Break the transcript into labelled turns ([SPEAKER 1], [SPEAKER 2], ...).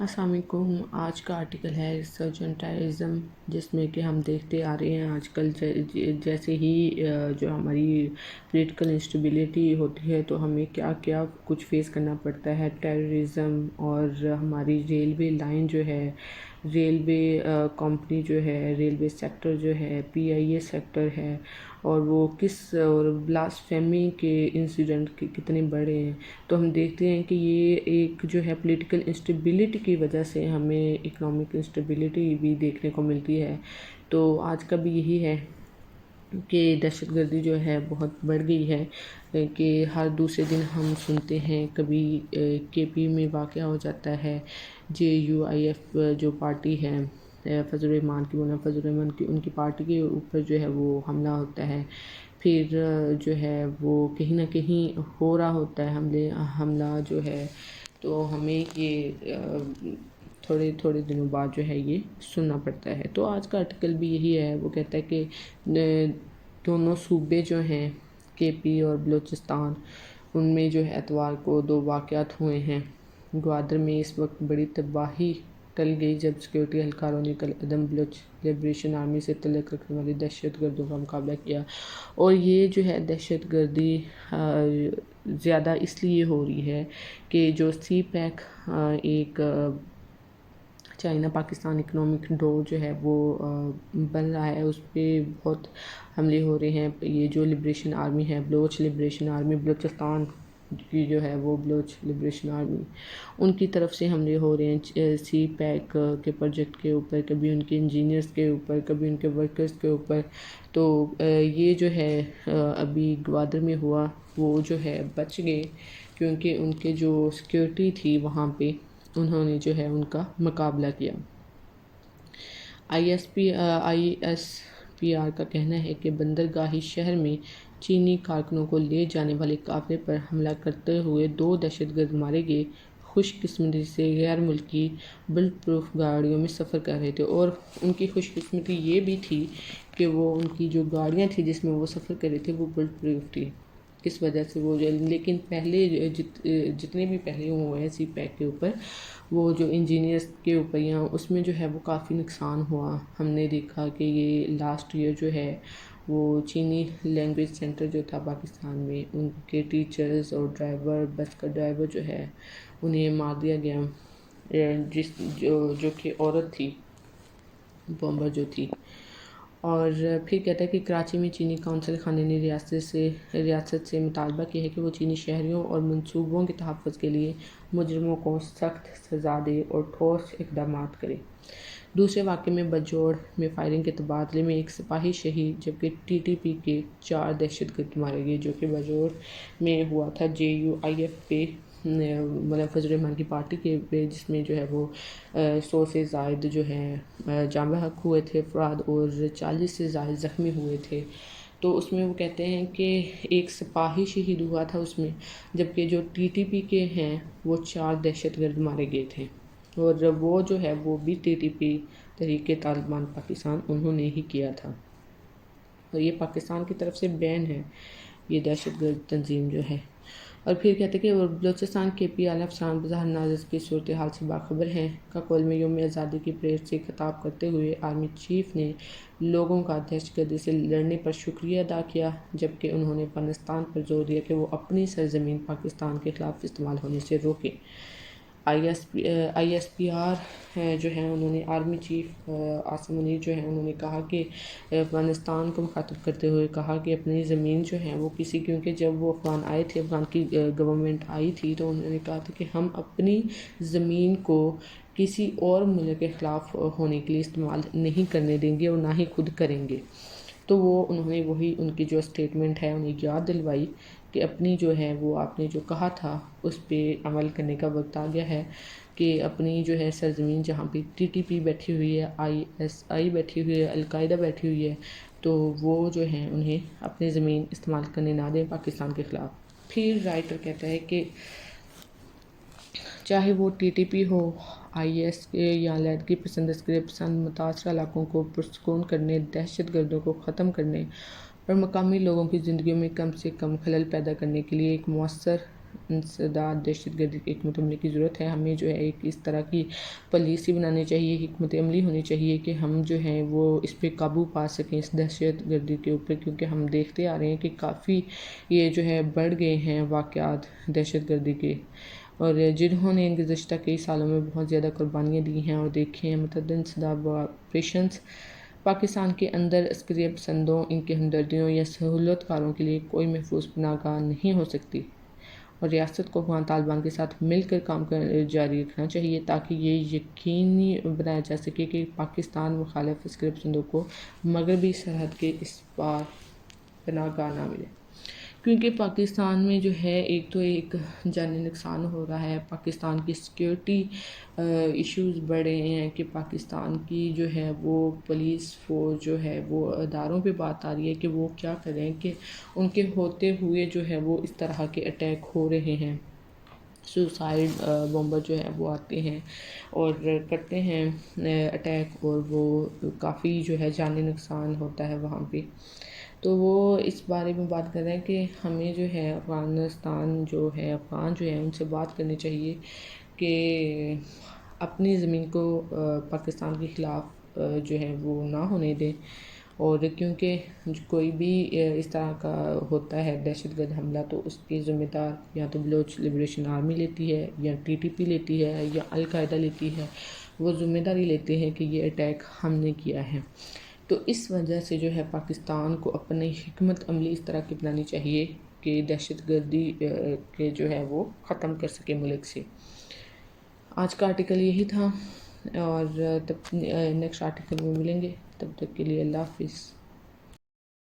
[SPEAKER 1] السلام علیکم۔ آج کا آرٹیکل ہے ریسرچ اینڈ ٹیررزم، جس میں کہ ہم دیکھتے آ رہے ہیں آج کل جیسے ہی جو ہماری پولیٹیکل انسٹیبلٹی ہوتی ہے تو ہمیں کیا کیا کچھ فیس کرنا پڑتا ہے۔ ٹیررزم اور ہماری ریلوے لائن جو ہے، ریلوے کمپنی جو ہے، ریلوے سیکٹر جو ہے، پی آئی اے سیکٹر ہے، اور وہ کس اور بلاسفیمی کے انسیڈنٹ کتنے بڑے ہیں، تو ہم دیکھتے ہیں کہ یہ ایک جو ہے پولیٹیکل انسٹیبلٹی کی وجہ سے ہمیں اکنامک انسٹیبلٹی بھی دیکھنے کو ملتی ہے۔ تو آج کا بھی یہی ہے کہ دہشت گردی جو ہے بہت بڑھ گئی ہے کہ ہر دوسرے دن ہم سنتے ہیں کبھی کے پی میں واقعہ ہو جاتا ہے، JUIF جو پارٹی ہے فضل الرحمان کی، مولانا فضل الرحمان کی، ان کی پارٹی کے اوپر جو ہے وہ حملہ ہوتا ہے، پھر جو ہے وہ کہیں نہ کہیں ہو رہا ہوتا ہے حملہ جو ہے، تو ہمیں یہ تھوڑے تھوڑے دنوں بعد جو ہے یہ سننا پڑتا ہے۔ تو آج کا آرٹیکل بھی یہی ہے، وہ کہتا ہے کہ دونوں صوبے جو ہیں KP اور بلوچستان، ان میں جو ہے اتوار کو 2 واقعات ہوئے ہیں۔ گوادر میں اس وقت بڑی تباہی ٹل گئی جب سیکورٹی اہلکاروں نے کل عدم بلوچ لبریشن آرمی سے تعلق رکھنے والے دہشت گردوں کا مقابلہ کیا، اور یہ جو ہے دہشت گردی زیادہ اس لیے ہو رہی ہے کہ جو CPEC ایک چائنا پاکستان اکنامک ڈور جو ہے وہ بن رہا ہے، اس پہ بہت حملے ہو رہے ہیں۔ یہ جو لبریشن آرمی ہے، بلوچ لبریشن آرمی، بلوچستان کی جو ہے وہ بلوچ لبریشن آرمی، ان کی طرف سے حملے ہو رہے ہیں CPEC کے پروجیکٹ کے اوپر، کبھی ان کے انجینئرز کے اوپر، کبھی ان کے ورکرز کے اوپر۔ تو یہ جو ہے ابھی گوادر میں ہوا، وہ جو ہے بچ گئے کیونکہ ان کے جو سیکورٹی تھی وہاں پہ، انہوں نے جو ہے ان کا مقابلہ کیا۔ ISPR کا کہنا ہے کہ بندرگاہی شہر میں چینی کارکنوں کو لے جانے والے قافلے پر حملہ کرتے ہوئے 2 دہشت گرد مارے گئے۔ خوش قسمتی سے غیر ملکی بلٹ پروف گاڑیوں میں سفر کر رہے تھے، اور ان کی خوش قسمتی یہ بھی تھی کہ وہ ان کی جو گاڑیاں تھیں جس میں وہ سفر کر رہے تھے وہ بلٹ پروف تھی، اس وجہ سے وہ لیکن پہلے جتنے بھی پہلے ہوئے ہیں CPEC کے اوپر، وہ جو انجینئرز کے اوپر یا اس میں جو ہے وہ کافی نقصان ہوا۔ ہم نے دیکھا کہ یہ لاسٹ ایئر جو ہے وہ چینی لینگویج سینٹر جو تھا پاکستان میں، ان کے ٹیچرز اور ڈرائیور، بس کا ڈرائیور جو ہے انہیں مار دیا گیا، جو کہ عورت تھی، بمبر جو تھی۔ اور پھر کہتا ہے کہ کراچی میں چینی کونسل خانے نے ریاست سے مطالبہ کیا ہے کہ وہ چینی شہریوں اور منصوبوں کے تحفظ کے لیے مجرموں کو سخت سزا دے اور ٹھوس اقدامات کرے۔ دوسرے واقعے میں بجوڑ میں فائرنگ کے تبادلے میں ایک سپاہی شہید جبکہ TTP کے 4 دہشت گرد مارے گئے، جو کہ بجوڑ میں ہوا تھا JUIF پہ، مولانا فضل الرحمان کی پارٹی کے پہ، جس میں جو ہے وہ 100 سے زائد جو ہے جاں بحق ہوئے تھے افراد اور 40 سے زائد زخمی ہوئے تھے۔ تو اس میں وہ کہتے ہیں کہ ایک سپاہی شہید ہوا تھا اس میں، جبکہ جو TTP کے ہیں وہ 4 دہشت گرد مارے گئے تھے، اور وہ جو ہے وہ بھی TTP تحریک طالبان پاکستان انہوں نے ہی کیا تھا، اور یہ پاکستان کی طرف سے بین ہے یہ دہشت گرد تنظیم جو ہے۔ اور پھر کہتے ہیں کہ بلوچستان KP اعلیٰ افسران بظاہر نازک کی صورتحال سے باخبر ہیں۔ کاکول میں یوم آزادی کی پریڈ سے خطاب کرتے ہوئے آرمی چیف نے لوگوں کا دہشت گردی سے لڑنے پر شکریہ ادا کیا، جبکہ انہوں نے افغانستان پر زور دیا کہ وہ اپنی سرزمین پاکستان کے خلاف استعمال ہونے سے روکے۔ ISPR جو ہیں انہوں نے آرمی چیف عاصم منیر جو ہیں انہوں نے کہا کہ افغانستان کو مخاطب کرتے ہوئے کہا کہ اپنی زمین جو ہے وہ کیونکہ جب وہ افغان آئے تھے، افغان کی گورنمنٹ آئی تھی، تو انہوں نے کہا تھا کہ ہم اپنی زمین کو کسی اور ملک کے خلاف ہونے کے لیے استعمال نہیں کرنے دیں گے اور نہ ہی خود کریں گے۔ تو انہوں نے وہی ان کی جو اسٹیٹمنٹ ہے انہیں یاد دلوائی کہ اپنی جو ہے وہ آپ نے جو کہا تھا اس پہ عمل کرنے کا وقت آ گیا ہے، کہ اپنی جو ہے سرزمین جہاں پہ TTP بیٹھی ہوئی ہے، ISI بیٹھی ہوئی ہے، القاعدہ بیٹھی ہوئی ہے، تو وہ جو ہیں انہیں اپنی زمین استعمال کرنے نہ دیں پاکستان کے خلاف۔ پھر رائٹر کہتا ہے کہ چاہے وہ TTP ہو، IS یا علیحدگی پسند، عسکری پسند، متاثرہ علاقوں کو پرسکون کرنے، دہشت گردوں کو ختم کرنے اور مقامی لوگوں کی زندگیوں میں کم سے کم خلل پیدا کرنے کے لیے ایک مؤثر انسداد دہشت گردی کی حکمت عملی کی ضرورت ہے. ہمیں جو ہے ایک اس طرح کی پالیسی بنانی چاہیے، حکمت عملی ہونی چاہیے کہ ہم جو ہیں وہ اس پہ قابو پا سکیں اس دہشت گردی کے اوپر، کیونکہ ہم دیکھتے آ رہے ہیں کہ کافی یہ جو ہے بڑھ گئے ہیں واقعات دہشت گردی کے، اور جنہوں نے گزشتہ کئی سالوں میں بہت زیادہ قربانیاں دی ہیں اور دیکھے ہیں متعدد انسداد آپریشنز. پاکستان کے اندر عسکری پسندوں، ان کے ہمدردیوں یا سہولت کاروں کے لیے کوئی محفوظ پناہ گاہ نہیں ہو سکتی، اور ریاست کو افغان طالبان کے ساتھ مل کر کام جاری رکھنا چاہیے تاکہ یہ یقینی بنایا جا سکے کہ پاکستان مخالف عسکری پسندوں کو مغربی سرحد کے اس پار پناہ گاہ نہ ملے. کیونکہ پاکستان میں جو ہے ایک جانی نقصان ہو رہا ہے، پاکستان کی سیکیورٹی ایشوز بڑھ رہے ہیں کہ پاکستان کی جو ہے وہ پولیس فورس جو ہے وہ اداروں پہ بات آ رہی ہے کہ وہ کیا کریں کہ ان کے ہوتے ہوئے جو ہے وہ اس طرح کے اٹیک ہو رہے ہیں. سوسائڈ بمبر جو ہے وہ آتے ہیں اور کرتے ہیں اٹیک، اور وہ کافی جو ہے جانی نقصان ہوتا ہے وہاں پہ. تو وہ اس بارے میں بات کر رہے ہیں کہ ہمیں جو ہے افغان جو ہے ان سے بات کرنی چاہیے کہ اپنی زمین کو پاکستان کے خلاف جو ہے وہ نہ ہونے دیں. اور کیونکہ کوئی بھی اس طرح کا ہوتا ہے دہشت گرد حملہ تو اس کی ذمہ دار یا تو بلوچ لبریشن آرمی لیتی ہے، یا TTP لیتی ہے، یا القاعدہ لیتی ہے. وہ ذمہ داری لیتے ہیں کہ یہ اٹیک ہم نے کیا ہے. تو اس وجہ سے جو ہے پاکستان کو اپنی حکمت عملی اس طرح کی بنانی چاہیے کہ دہشت گردی کے جو ہے وہ ختم کر سکے ملک سے. آج کا آرٹیکل یہی تھا، اور نیکسٹ آرٹیکل میں ملیں گے. تب تک کے لیے اللہ حافظ.